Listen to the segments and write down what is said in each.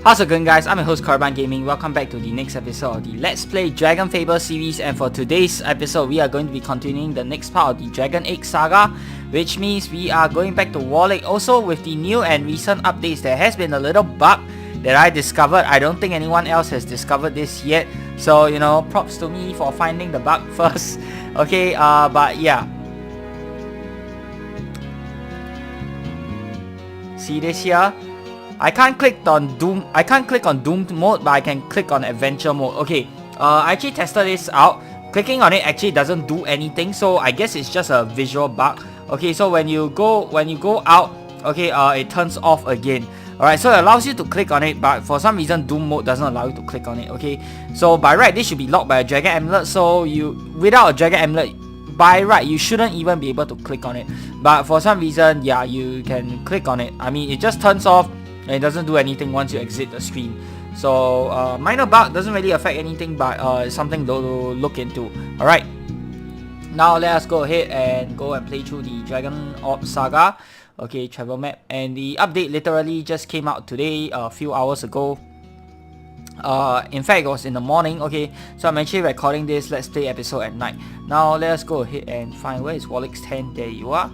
How's it going, guys? I'm your host Caravan Gaming. Welcome back to the next episode of the Let's Play DragonFable series, and for today's episode we are going to be continuing the next part of the Dragon Egg saga, which means we are going back to Wall Lake. Also, with the new and recent updates, there has been a little bug that I discovered. I don't think anyone else has discovered this yet, so you know, props to me for finding the bug first. Okay, but yeah, see this here? I can't click on doomed mode, but I can click on adventure mode. Okay, I actually tested this out. Clicking on it actually doesn't do anything, so I guess it's just a visual bug. Okay, so when you go out, okay, it turns off again. Alright, so it allows you to click on it, but for some reason doom mode doesn't allow you to click on it. Okay, so by right this should be locked by a dragon amulet, so without a dragon amulet, by right you shouldn't even be able to click on it. But for some reason, yeah, you can click on it. I mean, it just turns off and it doesn't do anything once you exit the screen. So minor bug, doesn't really affect anything, but it's something to look into. Alright, now let us go ahead and play through the Dragon Orb saga. Okay, travel map, and the update literally just came out today, a few hours ago. In fact, it was in the morning. Okay, so I'm actually recording this Let's Play episode at night. Now let us go ahead and find where is Wall Lake's tent. There you are.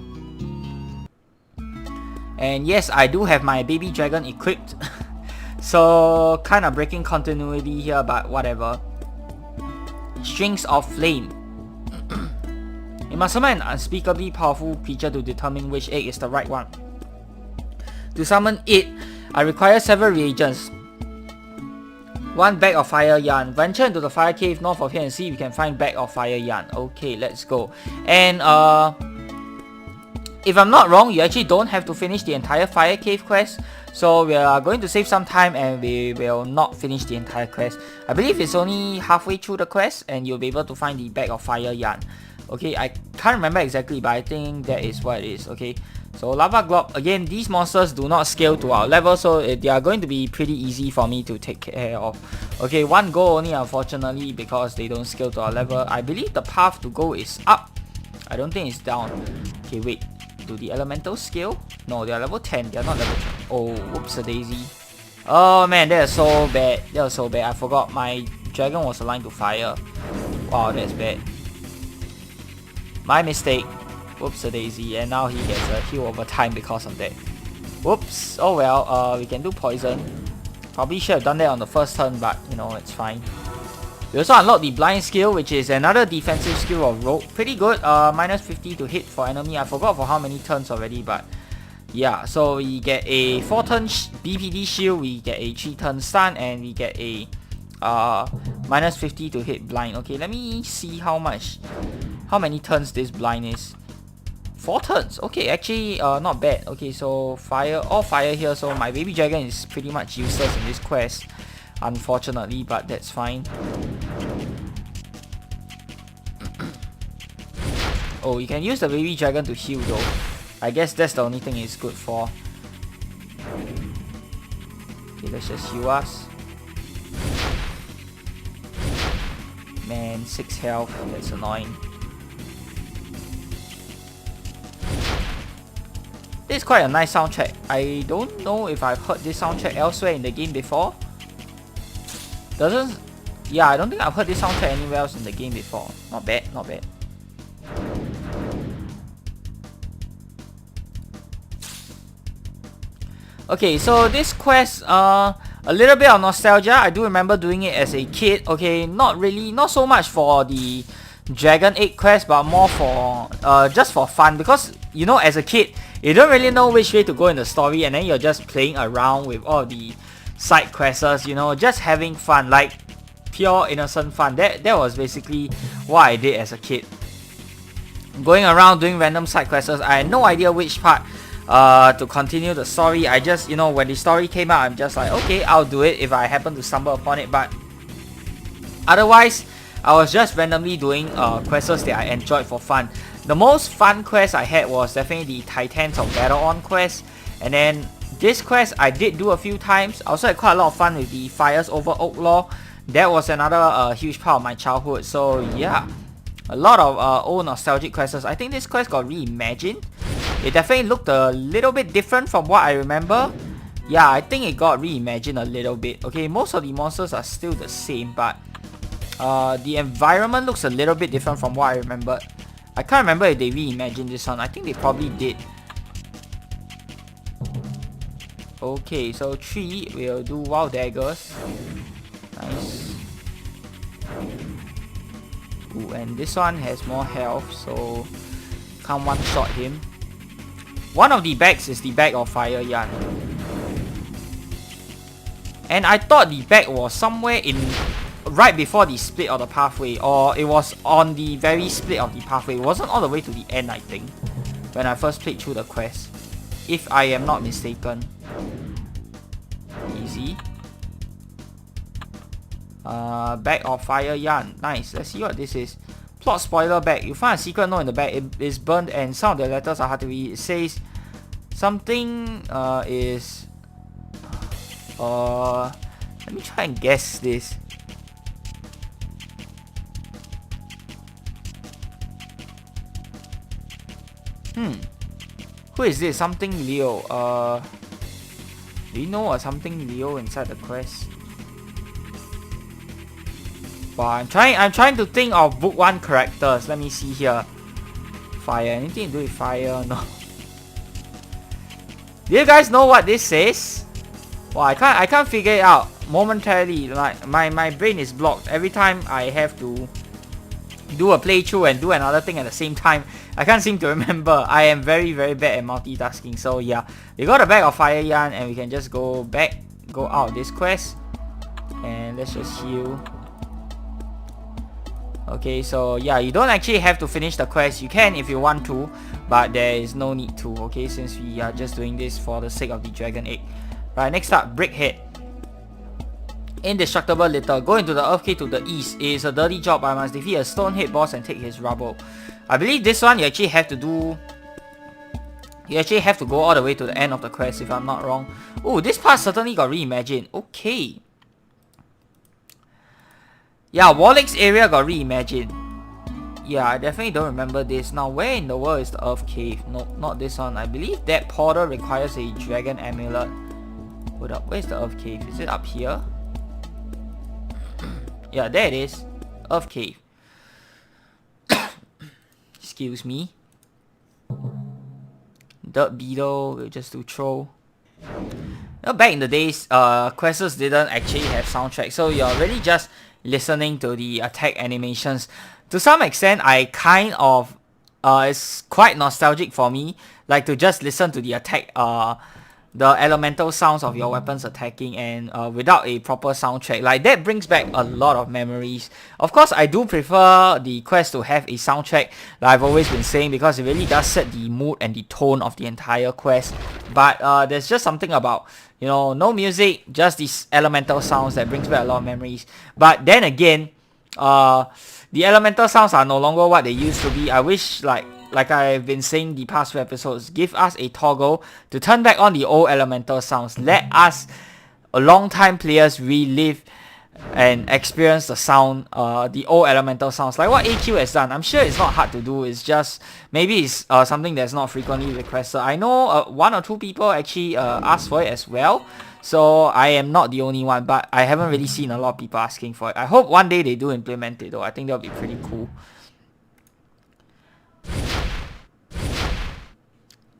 And yes, I do have my baby dragon equipped. So kind of breaking continuity here, but whatever. Strings of flame. You must summon an unspeakably powerful creature to determine which egg is the right one. To summon it, I require several reagents. 1 bag of fire yarn. Venture into the fire cave north of here and see if you can find bag of fire yarn. Okay, let's go. And if I'm not wrong, you actually don't have to finish the entire fire cave quest. So we are going to save some time and we will not finish the entire quest. I believe it's only halfway through the quest and you'll be able to find the bag of fire yarn. Okay, I can't remember exactly, but I think that is what it is. Okay, so lava glob. Again, these monsters do not scale to our level, so they are going to be pretty easy for me to take care of. Okay, 1 go only, unfortunately, because they don't scale to our level. I believe the path to go is up. I don't think it's down. Okay, wait. Do the elemental scale? No, they are level 10. They are not level 10. Oh, whoops a daisy. Oh man, that is so bad. That was so bad. I forgot my dragon was aligned to fire. Wow, that's bad. My mistake. Whoops a daisy. And now he gets a heal over time because of that. Whoops. Oh well, we can do poison. Probably should have done that on the first turn, but you know, it's fine. We also unlock the blind skill, which is another defensive skill of rogue. Pretty good. Minus 50 to hit for enemy. I forgot for how many turns already, but yeah. So we get a 4-turn BPD shield, we get a 3-turn stun, and we get a minus 50 to hit blind. Okay, let me see how many turns this blind is. 4 turns. Okay, actually not bad. Okay, so fire, all fire here. So my baby dragon is pretty much useless in this quest, unfortunately, but that's fine. Oh, you can use the baby dragon to heal though. I guess that's the only thing it's good for. Okay, let's just heal us. Man, 6 health. That's annoying. This is quite a nice soundtrack. I don't know if I've heard this soundtrack elsewhere in the game before. Yeah, I don't think I've heard this soundtrack anywhere else in the game before. Not bad, not bad. Okay, so this quest, a little bit of nostalgia. I do remember doing it as a kid. Okay, not so much for the Dragon Egg quest, but more for just for fun, because you know, as a kid you don't really know which way to go in the story, and then you're just playing around with all the side quests, you know, just having fun, like pure innocent fun. That was basically what I did as a kid, going around doing random side quests. I had no idea which part to continue the story. I just, you know, when the story came out, I'm just like, okay, I'll do it if I happen to stumble upon it, but otherwise I was just randomly doing quests that I enjoyed for fun. The most fun quest I had was definitely the Titans of Battleon quest, and then this quest I did do a few times. I also had quite a lot of fun with the Fires Over Oak Law. That was another huge part of my childhood. So yeah, a lot of old nostalgic quests. I think this quest got reimagined. It definitely looked a little bit different from what I remember. Yeah, I think it got reimagined a little bit. Okay, most of the monsters are still the same, but the environment looks a little bit different from what I remembered. I can't remember if they reimagined this one. I think they probably did. Okay, so 3, we'll do wild daggers. Nice. Ooh, and this one has more health, so can't one-shot him. One of the bags is the bag of fire yarn. And I thought the bag was somewhere in right before the split of the pathway, or it was on the very split of the pathway. It wasn't all the way to the end, I think, when I first played through the quest, if I am not mistaken. Easy. Bag of fire yarn. Nice. Let's see what this is. Plot spoiler bag. You find a secret note in the bag. It is burned and some of the letters are hard to read. It says something is... let me try and guess this. Who is this? Something Leo. Do you know something Leo inside the quest? Wow, I'm trying to think of book 1 characters. Let me see here. Fire. Anything to do with fire? No. Do you guys know what this says? Well, I can't figure it out momentarily. Like my brain is blocked every time I have to do a playthrough and do another thing at the same time. I can't seem to remember. I am very bad at multitasking. So yeah, we got a bag of fire yarn and we can just go out this quest and let's just heal. Okay, so yeah, you don't actually have to finish the quest. You can if you want to, but there is no need to. Okay, since we are just doing this for the sake of the dragon egg. Right, next up, Brickhead. Indestructible litter. Go into the Earth Cave to the east. It is a dirty job. I must defeat a stonehead boss and take his rubble. I believe this one you actually have to do... You actually have to go all the way to the end of the quest if I'm not wrong. Oh, this part certainly got reimagined. Okay. Yeah, Warlick's area got reimagined. Yeah, I definitely don't remember this. Now, where in the world is the Earth Cave? No, not this one. I believe that portal requires a dragon amulet. Hold up, where's the Earth Cave? Is it up here? Yeah, there it is. Earth Cave. Excuse me. Dirt Beetle, we'll just do throw. You know, back in the days, quests didn't actually have soundtrack, so you're really just listening to the attack animations. To some extent, I kind of... it's quite nostalgic for me, like to just listen to the attack... the elemental sounds of your weapons attacking and without a proper soundtrack. Like, that brings back a lot of memories. Of course, I do prefer the quest to have a soundtrack, like I've always been saying, because it really does set the mood and the tone of the entire quest. But there's just something about, you know, no music, just these elemental sounds that brings back a lot of memories. But then again, the elemental sounds are no longer what they used to be. I wish, like I've been saying the past few episodes, give us a toggle to turn back on the old elemental sounds. Let us, long-time players, relive and experience the sound, the old elemental sounds, like what AQ has done. I'm sure it's not hard to do. It's just, maybe it's something that's not frequently requested. I know 1 or 2 people actually asked for it as well. So I am not the only one, but I haven't really seen a lot of people asking for it. I hope one day they do implement it though. I think that'll be pretty cool.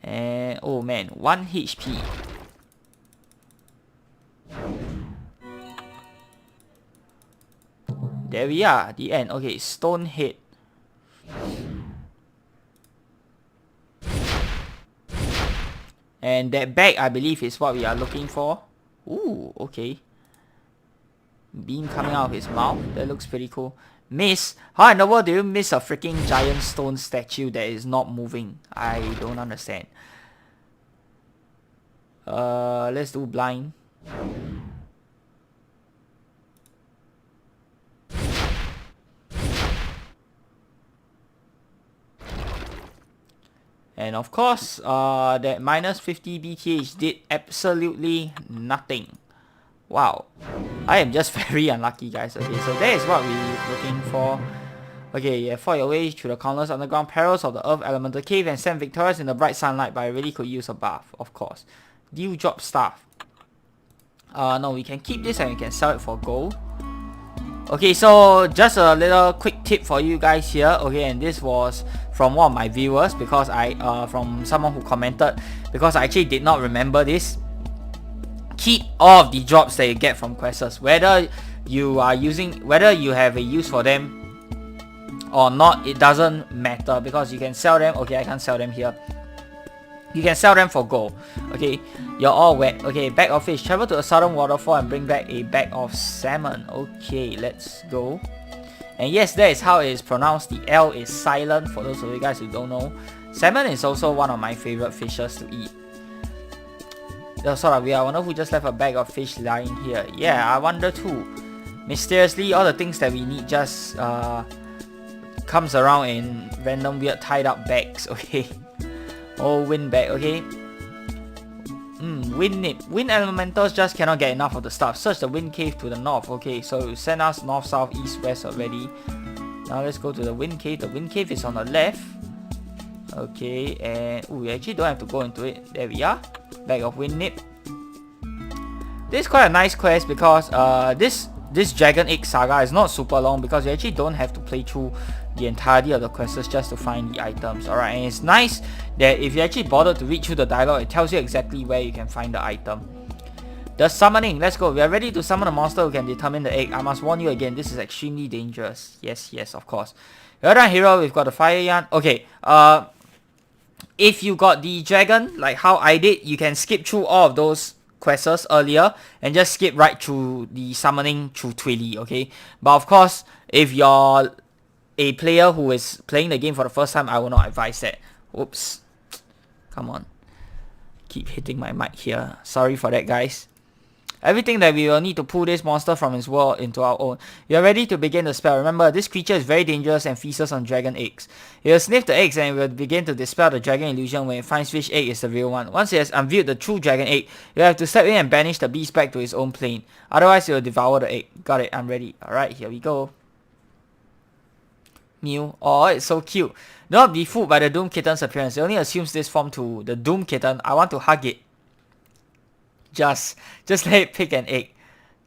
And oh man, 1 HP. There we are, the end. Okay, Stonehead. And that bag, I believe, is what we are looking for. Ooh, okay. Beam coming out of his mouth. That looks pretty cool. Miss? How in the world do you miss a freaking giant stone statue that is not moving? I don't understand. Let's do blind. And of course, that minus 50 BTH did absolutely nothing. Wow. I am just very unlucky, guys. Okay, so that is what we're looking for. Okay, yeah, fought your way through the countless underground perils of the Earth Elemental Cave and stand victorious in the bright sunlight, but I really could use a bath, of course. Dew drop staff. No, we can keep this and we can sell it for gold. Okay, so just a little quick tip for you guys here. Okay, and this was from one of my viewers, because from someone who commented, because I actually did not remember this. Keep all of the drops that you get from quests, whether you have a use for them or not, it doesn't matter, because you can sell them. Okay, I can't sell them here. You can sell them for gold. Okay, you're all wet. Okay, bag of fish. Travel to a southern waterfall and bring back a bag of salmon. Okay, let's go. And yes, that is how it is pronounced. The L is silent for those of you guys who don't know. Salmon is also one of my favorite fishes to eat. That's sort of weird. I wonder who just left a bag of fish lying here. Yeah, I wonder too. Mysteriously, all the things that we need just comes around in random weird tied up bags. Okay. Oh, wind bag. Okay. Wind nip. Wind elementals just cannot get enough of the stuff. Search the wind cave to the north. Okay, so send us north, south, east, west already. Now let's go to the wind cave. The wind cave is on the left. Okay, and we actually don't have to go into it. There we are. Bag of wind nip. This is quite a nice quest, because this Dragon Egg saga is not super long, because you actually don't have to play through the entirety of the quests just to find the items. Alright, and it's nice that if you actually bother to read through the dialogue, it tells you exactly where you can find the item. The summoning. Let's go. We are ready to summon a monster who can determine the egg. I must warn you again, this is extremely dangerous. Yes, of course. The other hero, we've got the fire yarn. Okay, if you got the dragon, like how I did, you can skip through all of those quests earlier and just skip right through the summoning through Twilly, okay? But of course, if you're a player who is playing the game for the first time, I will not advise that. Oops. Come on. Keep hitting my mic here. Sorry for that, guys. Everything that we will need to pull this monster from his world into our own. You are ready to begin the spell. Remember, this creature is very dangerous and feasts on dragon eggs. It will sniff the eggs and it will begin to dispel the dragon illusion when it finds which egg is the real one. Once it has unveiled the true dragon egg, you have to step in and banish the beast back to his own plane. Otherwise, it will devour the egg. Got it, I'm ready. Alright, here we go. Mew. Oh, it's so cute. Do not be fooled by the Doom Kitten's appearance. It only assumes this form to the Doom Kitten. I want to hug it. Just let it pick an egg.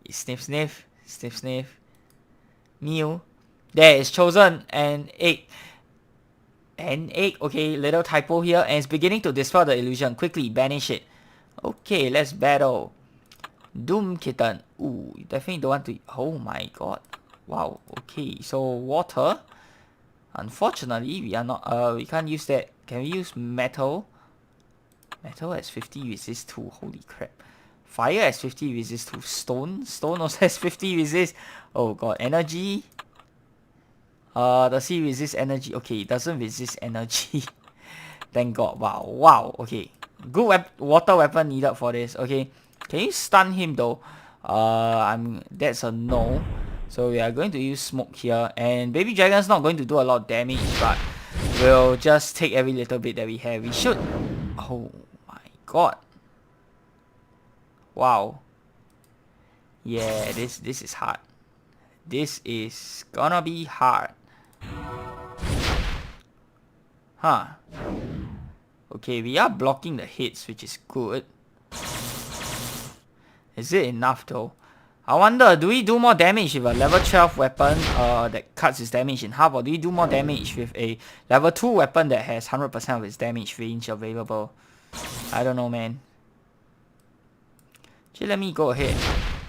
Sniff, sniff, sniff, sniff. Mew. There, it's chosen an egg. An egg. Okay, little typo here. And it's beginning to dispel the illusion. Quickly, banish it. Okay, let's battle. Doom Kitten. Ooh, you definitely don't want to... Oh my god. Wow, okay. So, water. Unfortunately, we are not... we can't use that. Can we use metal? Metal has 50 resist too. Holy crap. Fire has 50 resist to stone. Stone also has 50 resist. Oh god. Energy. Does he resist energy? Okay, it doesn't resist energy. Thank god. Wow. Okay. Good water weapon needed for this. Okay. Can you stun him though? That's a no. So we are going to use smoke here. And baby dragon's not going to do a lot of damage, but we'll just take every little bit that we have. We should... Oh my god. Wow. Yeah, this is hard. This is gonna be hard. Huh. Okay, we are blocking the hits, which is good. Is it enough though? I wonder, do we do more damage with a level 12 weapon that cuts its damage in half, or do we do more damage with a level 2 weapon that has 100% of its damage range available? I don't know, man. Actually, let me go ahead.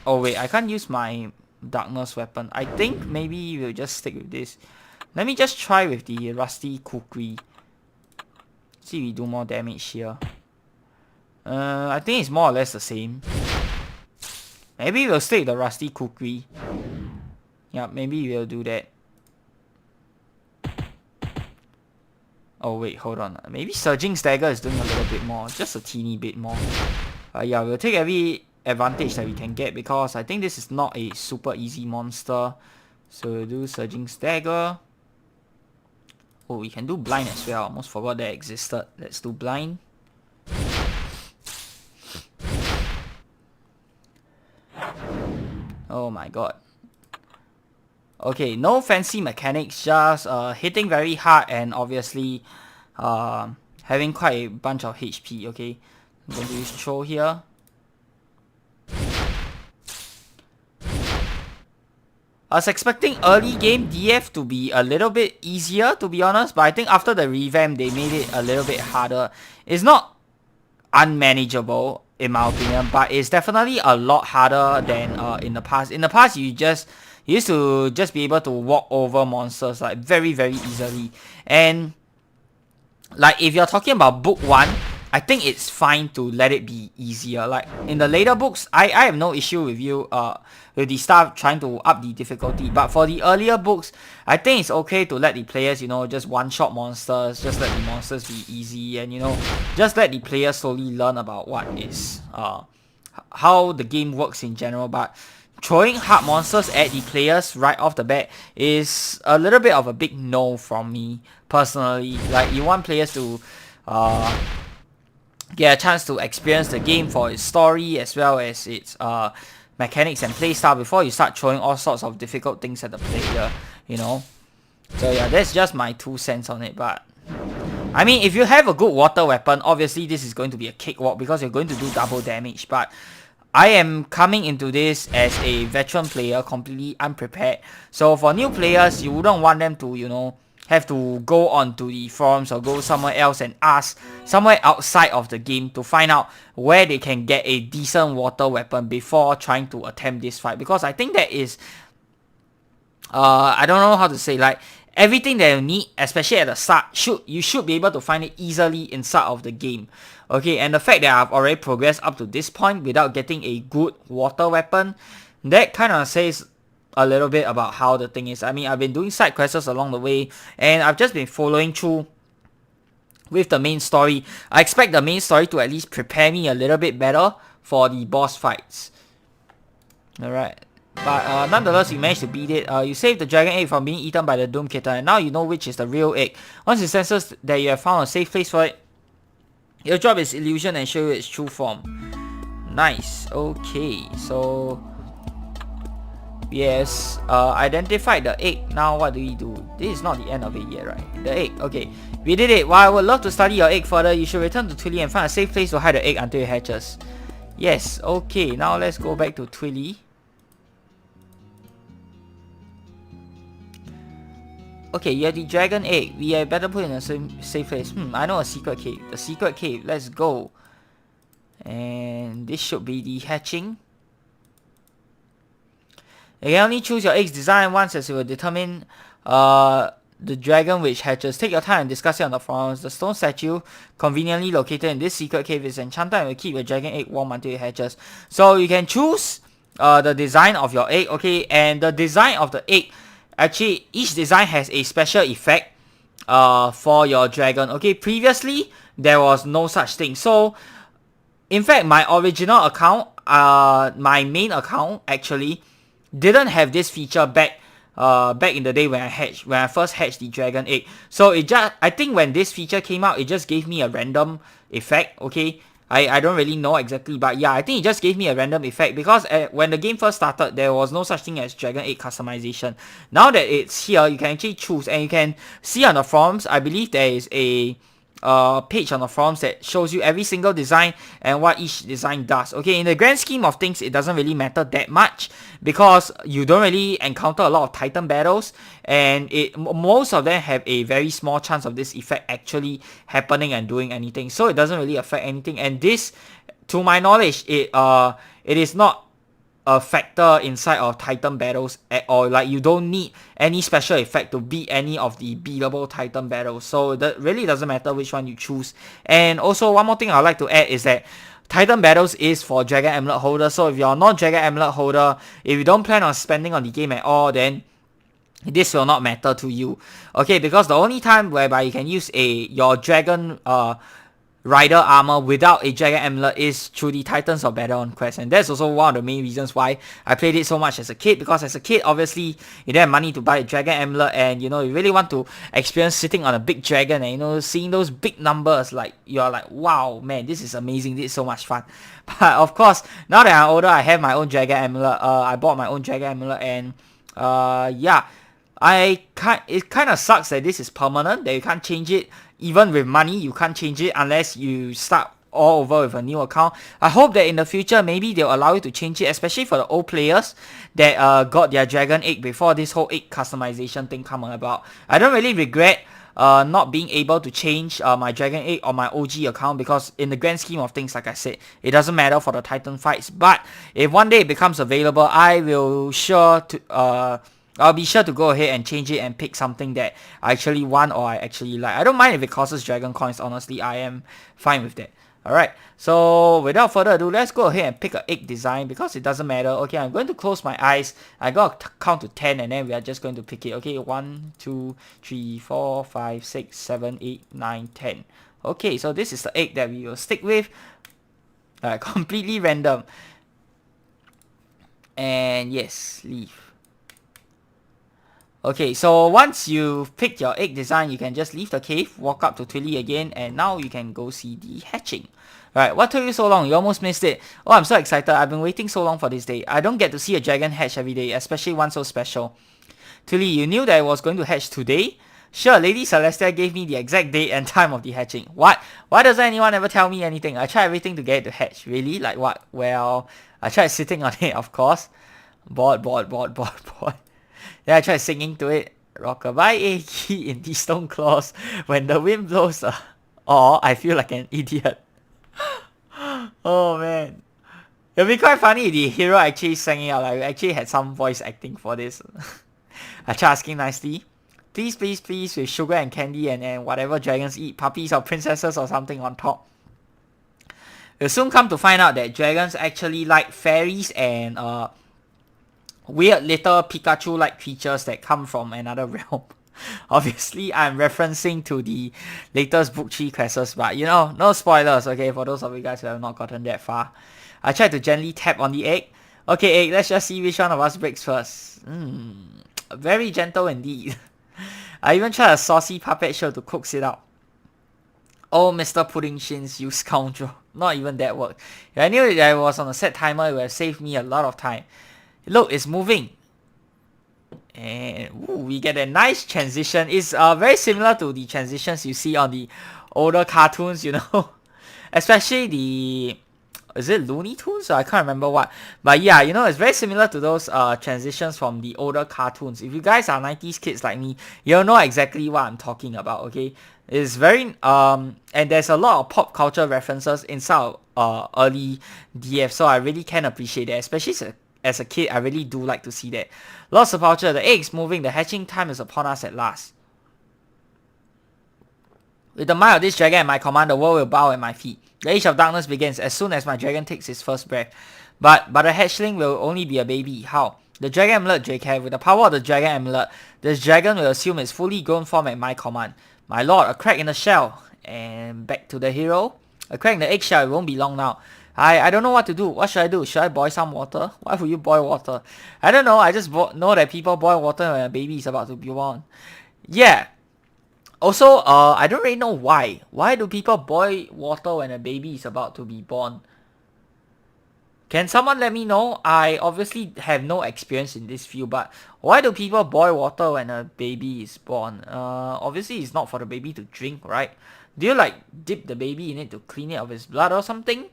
Oh wait, I can't use my darkness weapon. I think maybe we'll just stick with this. Let me just try with the rusty kukri. See if we do more damage here. I think it's more or less the same. Maybe we'll stick the rusty kukri. Yeah, maybe we'll do that. Oh wait, hold on. Maybe Surging Stagger is doing a little bit more. Just a teeny bit more. Yeah, we'll take every advantage that we can get, because I think this is not a super easy monster. So we'll do Surging Stagger. Oh, we can do Blind as well. Almost forgot that existed. Let's do Blind. Oh my god. Okay, no fancy mechanics, just hitting very hard and obviously having quite a bunch of HP, okay? I'm going to use throw here. I was expecting early game DF to be a little bit easier, to be honest, but I think after the revamp, they made it a little bit harder. It's not unmanageable, in my opinion, but it's definitely a lot harder than in the past. In the past, you used to just be able to walk over monsters like very, very easily. And like if you're talking about book 1, I think it's fine to let it be easier. Like in the later books, I have no issue with you with the staff trying to up the difficulty. But for the earlier books, I think it's okay to let the players, you know, just one-shot monsters, just let the monsters be easy, and you know, just let the players slowly learn about what is how the game works in general. But throwing hard monsters at the players right off the bat is a little bit of a big no from me personally. Like you want players to get a chance to experience the game for its story as well as its mechanics and playstyle before you start throwing all sorts of difficult things at the player, you know. So yeah, that's just my 2 cents on it. But I mean, if you have a good water weapon, obviously this is going to be a cakewalk because you're going to do double damage. But I am coming into this as a veteran player, completely unprepared. So for new players, you wouldn't want them to, you know, have to go onto the forums or go somewhere else and ask somewhere outside of the game to find out where they can get a decent water weapon before trying to attempt this fight. Because I think that is, I don't know how to say, like everything that you need, especially at the start, you should be able to find it easily inside of the game. Okay, and the fact that I've already progressed up to this point without getting a good water weapon, that kind of says a little bit about how the thing is. I mean, I've been doing side quests along the way, and I've just been following through with the main story. I expect the main story to at least prepare me a little bit better for the boss fights. Alright. But nonetheless, you managed to beat it. You saved the dragon egg from being eaten by the Doom Kitten, and now you know which is the real egg. Once it senses that you have found a safe place for it, it'll drop its illusion and show you its true form. Nice. Okay, so yes, identified the egg. Now what do we do? This is not the end of it yet, right? The egg. Okay, we did it. While I would love to study your egg further, you should return to Twilly and find a safe place to hide the egg until it hatches. Yes. Okay, now let's go back to Twilly. Okay, you have the dragon egg. We had better put in a safe place. I know a secret cave. The secret cave. Let's go. And this should be the hatching. You can only choose your egg's design once, as it will determine the dragon which hatches. Take your time and discuss it on the forums. The stone statue, conveniently located in this secret cave, is enchanted and will keep your dragon egg warm until it hatches. So you can choose the design of your egg. Okay, and the design of the egg, actually each design has a special effect for your dragon. Okay, previously there was no such thing. So in fact, my original account, my main account actually didn't have this feature back in the day when I first hatched the dragon egg. So I think when this feature came out, it just gave me a random effect. Okay, I don't really know exactly, but yeah, I think it just gave me a random effect because when the game first started, there was no such thing as dragon egg customization. Now that it's here, you can actually choose, and you can see on the forums, I believe there is a page on the forums that shows you every single design and what each design does. Okay, in the grand scheme of things, it doesn't really matter that much because you don't really encounter a lot of Titan battles, and most of them have a very small chance of this effect actually happening and doing anything. So it doesn't really affect anything, and this, to my knowledge, it is not a factor inside of Titan battles at all. Like, you don't need any special effect to beat any of the beatable Titan battles, so that really doesn't matter which one you choose. And also, one more thing I'd like to add is that Titan battles is for Dragon Amulet holder. So if you're not Dragon Amulet holder, if you don't plan on spending on the game at all, then this will not matter to you. Okay, because the only time whereby you can use your Dragon Rider armor without a Dragon Amulet is through the Titans of Battleon quest, and that's also one of the main reasons why I played it so much as a kid. Because as a kid, obviously you don't have money to buy a Dragon Amulet, and you know, you really want to experience sitting on a big dragon and, you know, seeing those big numbers. Like, you're like, wow, man, this is amazing, this is so much fun. But of course, now that I'm older, I have my own Dragon Amulet. I bought my own Dragon Amulet, and yeah, it kind of sucks that this is permanent, that you can't change it. Even with money, you can't change it unless you start all over with a new account. I hope that in the future, maybe they'll allow you to change it, especially for the old players that got their dragon egg before this whole egg customization thing come about. I don't really regret not being able to change my dragon egg on my OG account, because in the grand scheme of things, like I said, it doesn't matter for the Titan fights. But if one day it becomes available, I'll be sure to go ahead and change it and pick something that I actually want or I actually like. I don't mind if it costs dragon coins, honestly. I am fine with that. Alright, so without further ado, let's go ahead and pick an egg design, because it doesn't matter. Okay, I'm going to close my eyes. I got to count to 10 and then we are just going to pick it. Okay, 1, 2, 3, 4, 5, 6, 7, 8, 9, 10. Okay, so this is the egg that we will stick with. Completely random. And yes, leave. Okay, so once you've picked your egg design, you can just leave the cave, walk up to Twilly again, and now you can go see the hatching. Alright, what took you so long? You almost missed it. Oh, I'm so excited. I've been waiting so long for this day. I don't get to see a dragon hatch every day, especially one so special. Twilly, you knew that it was going to hatch today? Sure, Lady Celestia gave me the exact date and time of the hatching. What? Why doesn't anyone ever tell me anything? I tried everything to get it to hatch. Really? Like what? Well, I tried sitting on it, of course. Bored. Then I tried singing to it. Rockabye Iggy in the stone claws when the wind blows. I feel like an idiot. Oh man. It'll be quite funny if the hero actually sang it out. Like we actually had some voice acting for this. I tried asking nicely. Please, with sugar and candy and whatever dragons eat, puppies or princesses or something on top. We'll soon come to find out that dragons actually like fairies and weird little Pikachu-like creatures that come from another realm. Obviously, I'm referencing to the latest book 3 quests, but you know, no spoilers, okay, for those of you guys who have not gotten that far. I tried to gently tap on the egg. Okay, egg, let's just see which one of us breaks first. Very gentle indeed. I even tried a saucy puppet show to coax it out. Oh, Mr. Pudding Shins, you scoundrel. Not even that worked. If I knew that I was on a set timer, it would have saved me a lot of time. Look, it's moving. And we get a nice transition. It's very similar to the transitions you see on the older cartoons, you know. Especially the... Is it Looney Tunes? I can't remember what. But yeah, you know, it's very similar to those transitions from the older cartoons. If you guys are 90s kids like me, you'll know exactly what I'm talking about, okay? It's very... and there's a lot of pop culture references inside early DF, so I really can appreciate that. Especially as a kid, I really do like to see that. Lots of culture, the eggs moving, the hatching time is upon us at last. With the might of this dragon at my command, the world will bow at my feet. The age of darkness begins as soon as my dragon takes his first breath. But the hatchling will only be a baby. How? The dragon amulet Drakev, with the power of the dragon amulet, this dragon will assume its fully grown form at my command. My lord, a crack in the shell. And back to the hero. A crack in the eggshell, it won't be long now. I don't know what to do. What should I do? Should I boil some water? Why would you boil water? I don't know. I just know that people boil water when a baby is about to be born. Yeah. Also, I don't really know why. Why do people boil water when a baby is about to be born? Can someone let me know? I obviously have no experience in this field, but why do people boil water when a baby is born? Obviously it's not for the baby to drink, right? Do you like dip the baby in it to clean it of its blood or something?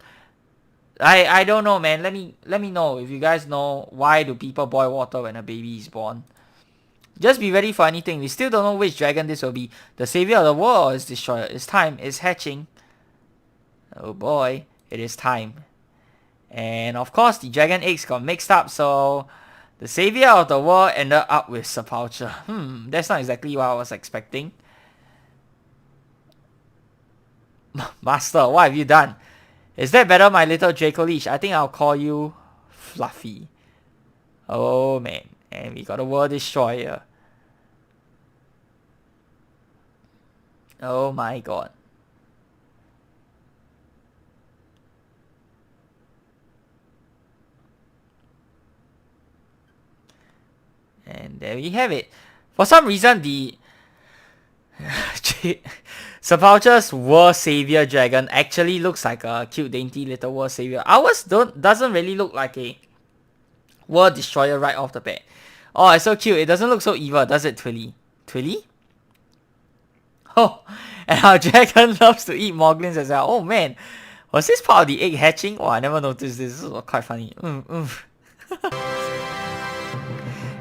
I don't know, man. Let me know if you guys know why do people boil water when a baby is born. Just be ready for anything. We still don't know which dragon this will be. The savior of the world or its destroyer. It's time. It's hatching. Oh boy. It is time. And of course the dragon eggs got mixed up, so the savior of the world ended up with sepulture. That's not exactly what I was expecting. Master, what have you done? Is that better, my little Draco Leash? I think I'll call you Fluffy. Oh man. And we got a world destroyer. Oh my god. And there we have it. For some reason, the Sepulture's World Savior Dragon actually looks like a cute, dainty little World Savior. Ours doesn't really look like a World Destroyer right off the bat. Oh, it's so cute. It doesn't look so evil, does it, Twilly? Twilly? Oh, and our dragon loves to eat moglins as well. Oh man, Was this part of the egg hatching? Oh, I never noticed this. This was quite funny.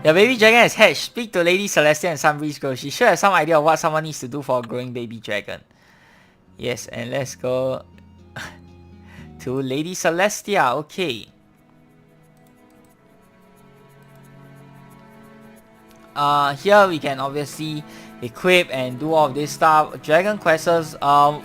Your baby dragon has hatched. Speak to Lady Celestia and Sunbreeze Girl. She sure has some idea of what someone needs to do for a growing baby dragon. Yes, and let's go to Lady Celestia. Okay. Here we can obviously equip and do all of this stuff. Dragon quests,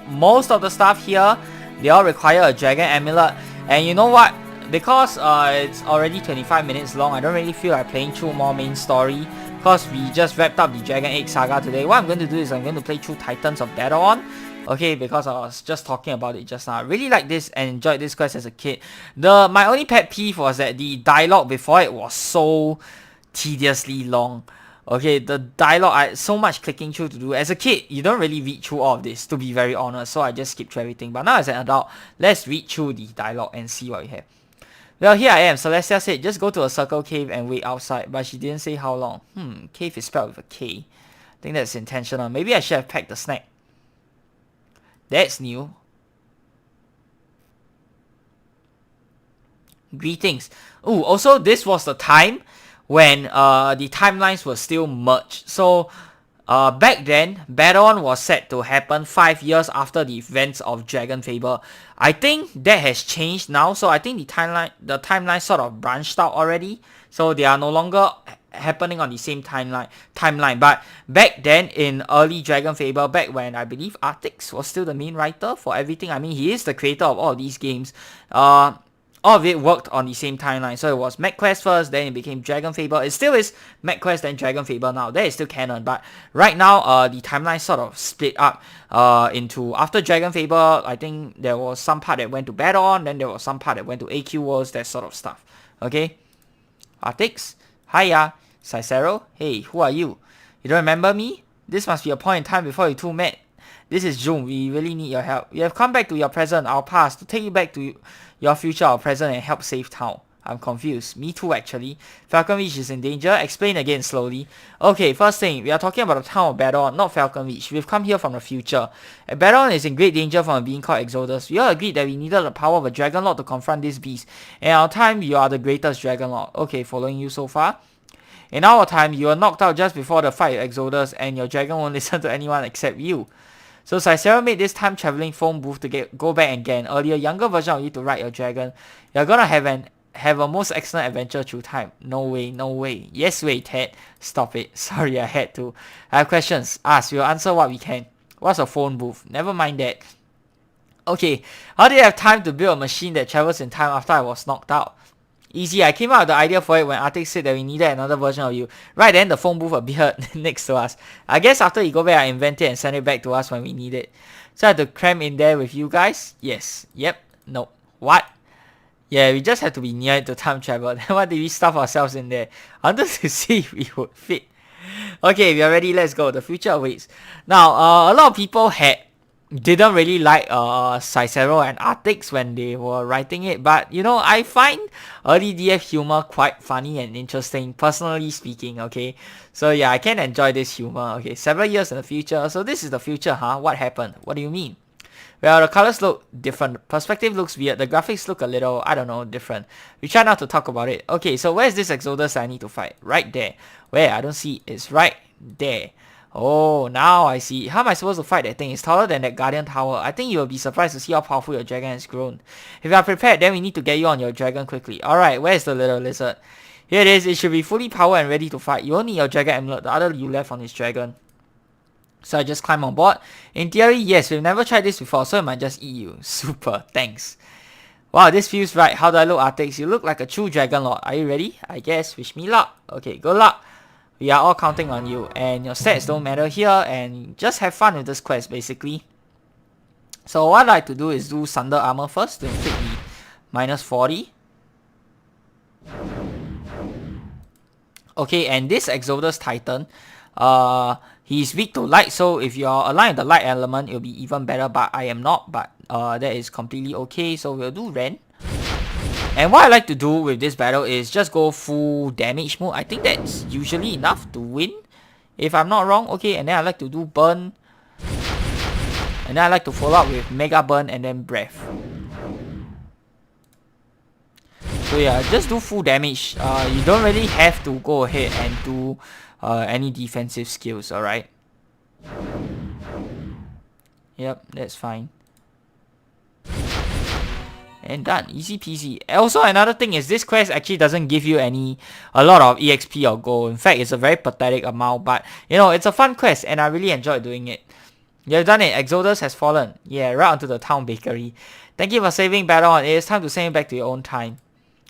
most of the stuff here, they all require a dragon amulet. And you know what? Because it's already 25 minutes long, I don't really feel like playing through more main story. Because we just wrapped up the Dragon Egg Saga today. What I'm going to do is I'm going to play through Titans of Battleon. Okay, because I was just talking about it just now. I really like this and enjoyed this quest as a kid. My only pet peeve was that the dialogue before it was so tediously long. Okay, the dialogue, so much clicking through to do. As a kid, you don't really read through all of this, to be very honest. So I just skipped through everything. But now as an adult, let's read through the dialogue and see what we have. Well, here I am. Celestia said, just go to a circle cave and wait outside. But she didn't say how long. Cave is spelled with a K. I think that's intentional. Maybe I should have packed the snack. That's new. Greetings. Ooh, also this was the time when the timelines were still merged. So back then, Battleon was set to happen 5 years after the events of DragonFable. I think that has changed now. So I think the timeline sort of branched out already. So they are no longer happening on the same timeline. But back then in early DragonFable, back when I believe Artix was still the main writer for everything. I mean, he is the creator of all of these games. All of it worked on the same timeline. So it was MechQuest first, then it became DragonFable. It still is MechQuest and DragonFable now. That is still canon. But right now, the timeline sort of split up into... After DragonFable, I think there was some part that went to Battleon, then there was some part that went to AQ Worlds, that sort of stuff. Okay? Artix? Hiya. Cicero? Hey, who are you? You don't remember me? This must be a point in time before you two met. This is June. We really need your help. You have come back to your present, our past, to take you back to your future, our present, and help save town. I'm confused. Me too, actually. Falcon Reach is in danger. Explain again slowly. Okay, first thing, we are talking about the town of Battleon, not Falcon Reach. We've come here from the future. And Battleon is in great danger from a being called Exodus. We all agreed that we needed the power of a Dragon Lord to confront this beast. In our time, you are the greatest Dragon Lord. Okay, following you so far. In our time, you were knocked out just before the fight with Exodus, and your dragon won't listen to anyone except you. So Cicero made this time-traveling phone booth to go back and get an earlier, younger version of you to ride your dragon. You're gonna have a most excellent adventure through time. No way, no way. Yes way, Ted. Stop it. Sorry, I had to. I have questions. Ask. We'll answer what we can. What's a phone booth? Never mind that. Okay, how did I have time to build a machine that travels in time after I was knocked out? Easy, I came up with the idea for it when Artix said that we needed another version of you. Right then, the phone booth appeared next to us. I guess after you go back, I invent it and send it back to us when we need it. So I had to cram in there with you guys? Yes. Yep. No. What? Yeah, we just had to be near it to time travel. Then why did we stuff ourselves in there? I wanted to see if we would fit. Okay, we are ready. Let's go. The future awaits. Now, a lot of people didn't really like Cicero and Artix when they were writing it, but you know, I find early DF humor quite funny and interesting, personally speaking. Okay, so yeah, I can enjoy this humor. Okay, several years in the future. So this is the future, huh? What happened? What do you mean? Well, the colors look different, perspective looks weird, the graphics look a little, I don't know, different. We try not to talk about it. Okay, so where's this Exodus I need to fight? Right there. Where? I don't see. It's right there. Oh, now I see. How am I supposed to fight that thing? It's taller than that Guardian Tower. I think you will be surprised to see how powerful your dragon has grown. If you are prepared, then we need to get you on your dragon quickly. Alright, where's the little lizard? Here it is. It should be fully powered and ready to fight. You only need your dragon amulet. The other you left on his dragon. So I just climb on board. In theory, yes, we've never tried this before, so it might just eat you. Super, thanks. Wow, this feels right. How do I look, Artix? You look like a true dragon lord. Are you ready? I guess. Wish me luck. Okay, good luck. We are all counting on you, and your stats don't matter here, and just have fun with this quest, basically. So what I like to do is do Thunder Armor first to inflict the minus 40. Okay, and this Exodus Titan, he's weak to light, so if you're aligned with the light element, it'll be even better, but I am not, but that is completely okay, so we'll do Ren. And what I like to do with this battle is just go full damage mode. I think that's usually enough to win, if I'm not wrong. Okay, and then I like to do Burn. And then I like to follow up with Mega Burn and then Breath. So yeah, just do full damage. You don't really have to go ahead and do any defensive skills, alright? Yep, that's fine. And done, easy peasy. Also, another thing is this quest actually doesn't give you a lot of EXP or gold. In fact, it's a very pathetic amount, but you know, it's a fun quest and I really enjoyed doing it. You've done it. Exodus has fallen. Yeah, right onto the town bakery. Thank you for saving Battleon. It is time to send you back to your own time.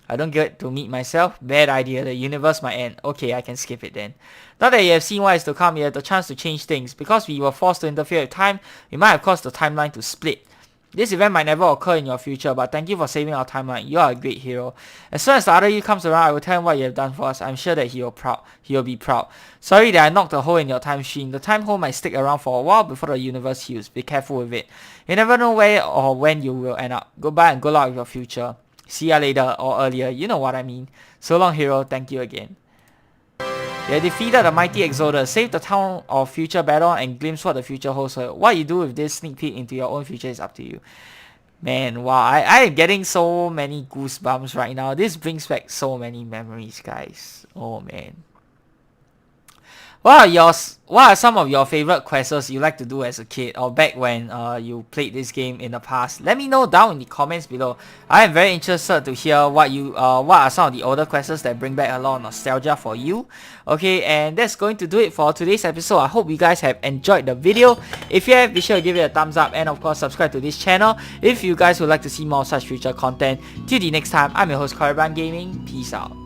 I don't get to meet myself. Bad idea. The universe might end. Okay, I can skip it then. Now that you have seen what is to come, you have the chance to change things. Because we were forced to interfere with time, we might have caused the timeline to split. This event might never occur in your future, but thank you for saving our timeline. You are a great hero. As soon as the other you comes around, I will tell him what you have done for us. I'm sure that he will be proud. Sorry that I knocked a hole in your time machine. The time hole might stick around for a while before the universe heals. Be careful with it. You never know where or when you will end up. Goodbye and good luck with your future. See ya later or earlier. You know what I mean. So long, hero. Thank you again. You have defeated the mighty Exodus, saved the town of future battle, and glimpse what the future holds for you. What you do with this sneak peek into your own future is up to you. Man, wow, I am getting so many goosebumps right now. This brings back so many memories, guys. Oh man. What are some of your favorite quests you like to do as a kid or back when you played this game in the past? Let me know down in the comments below. I am very interested to hear what are some of the older quests that bring back a lot of nostalgia for you. Okay, and that's going to do it for today's episode. I hope you guys have enjoyed the video. If you have, be sure to give it a thumbs up and of course subscribe to this channel if you guys would like to see more such future content. Till the next time, I'm your host Kariban Gaming. Peace out.